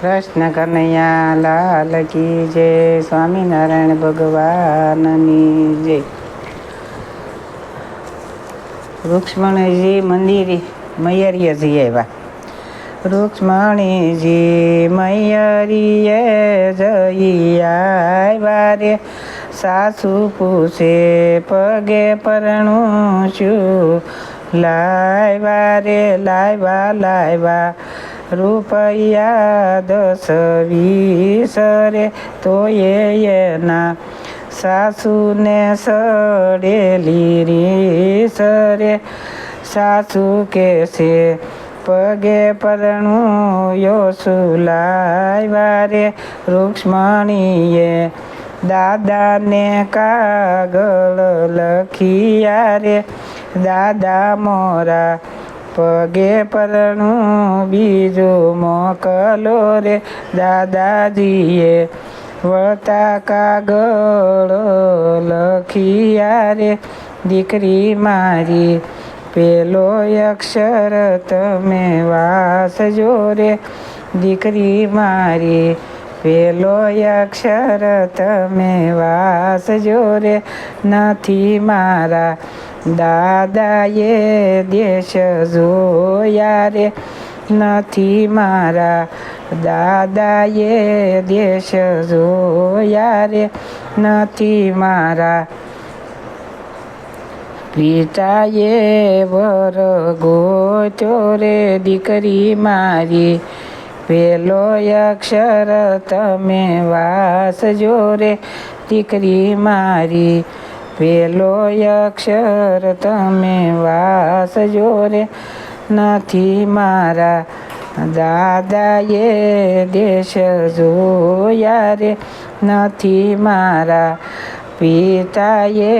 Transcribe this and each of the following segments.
કૃષ્ણ કનૈયા લાલ કી જય. સ્વામિનારાયણ ભગવાનની જય. રૂક્ષ્મણીજી મંદિરે મૈયરીએ જઈ આવ્યા. રૂક્ષ્મણીજી મૈયરીએ જઈ આવ્યા રે. સાસુ પૂછે પગે પરણું શું લાવ્યા રે. લાવ્યા રૂપિયા 10-20 રે. તો એના સાસુને સડેલી રીસ રે. સાસુ કહેશે પગે પરણું શું લાવ્યા રે. રૂક્ષ્મણીએ દાદાને કાગળ લખિયા રે. દાદા મોરા પગે પરણું બીજું મોકલો રે. દાદાજીએ વળતા કાગળ લખિયા રે. દીકરી મારી પેલો અક્ષર તમે વાંચજો રે. દીકરી મારી પેલો અક્ષર તમે વાંચજો રે. નથી મારા દાદાએ દેશ જોયા રે. નથી મારા દાદાએ દેશ જોયા રે. નથી મારા પિતાએ વર ગોત્યો રે. દીકરી મારી પેલો અક્ષર તમે વાંચજો રે. દીકરી મારી પેલો અક્ષર તમે વાંચજો રે. નથી મારા દાદાએ દેશ જોયા રે. નથી મારા પિતાએ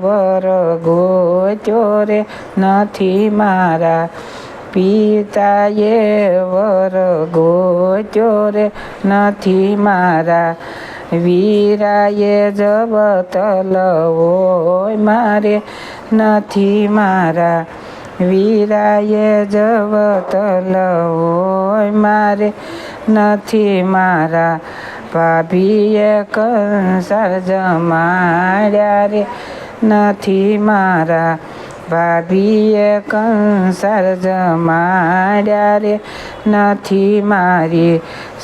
વર ગોત્યો રે. નથી મારા પિતાએ વર ગોત્યો રે. નથી મારા વીરાએ જબતલ હોય મારે. નથી મારા વીરાએ જબતલ હોય મારે. નથી મારા ભાભીએ કંસાર જમાડ્યા રે. નથી મારા ભાભીએ કંસાર જમાડ્યા રે. નથી મારી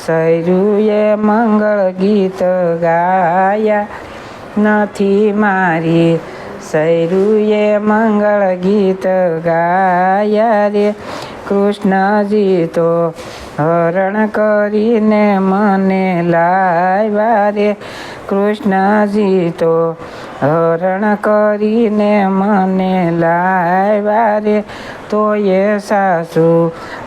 સૈરુએ મંગળ ગીત ગાયા. નથી મારી સૈરુએ મંગળ ગીત ગાયા રે. કૃષ્ણજી તો હરણ કરીને મને લાવ્યા રે. કૃષ્ણજી તો હરણ કરીને મને લાવ્યા રે. તો એ સાસુ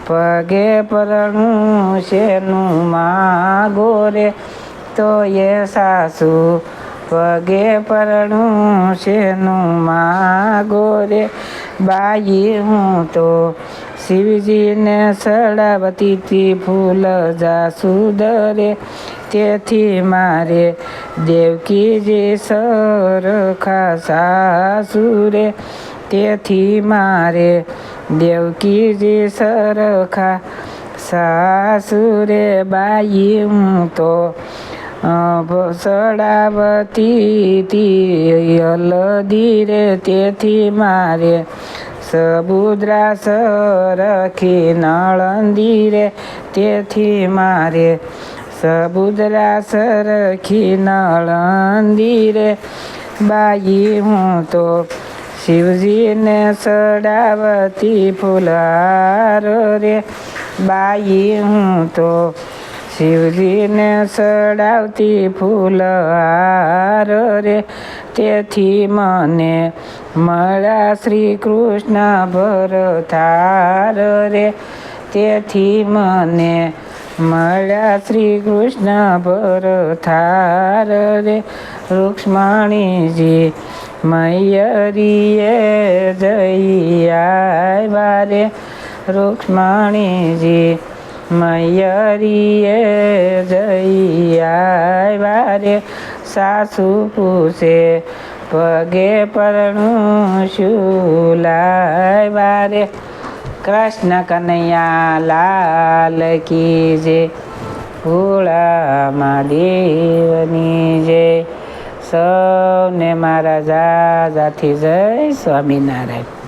પગે પરણું શેનું માગો રે. તો એ સાસુ પગે પરણું શેનું માગો રે. બાઈ હું તો શિવજીને ચડાવતી તી ફૂલ જાસૂદ રે. તેથી મારે દેવકીજી સરખા સાસુ રે. તેથી મારે દેવકીજી સરખા સાસુ રે. બાઈ હું તો ચડાવતી તી હલદી રે. તેથી મારે સબુદ્રા સરખી નળંદી રે. તેથી મારે સબુદ્રા સરખી નળંદી રે. બાઈ હું તો શિવજીને ચડાવતી ફૂલહાર રે. બાઈ હું તો શિવજીને ચડાવતી ફૂલહાર રે. તેથી મને મળ્યા શ્રી કૃષ્ણ ભરથાર રે. તેથી મને મળ્યા શ્રી કૃષ્ણ ભરથાર રે. રૂક્ષ્મણીજી મૈયરીએ જઈ આવ્યા રે. રૂક્ષ્મણીજી મૈયરીએ જઈ આવ્યા રે. સાસુ પૂછે પગે પરણું શું લાવ્યા રે. કૃષ્ણ કનૈયા લાલ કી જય. ભોળામાં દેવની જય. સૌને મારા જાથી જય સ્વામિનારાયણ.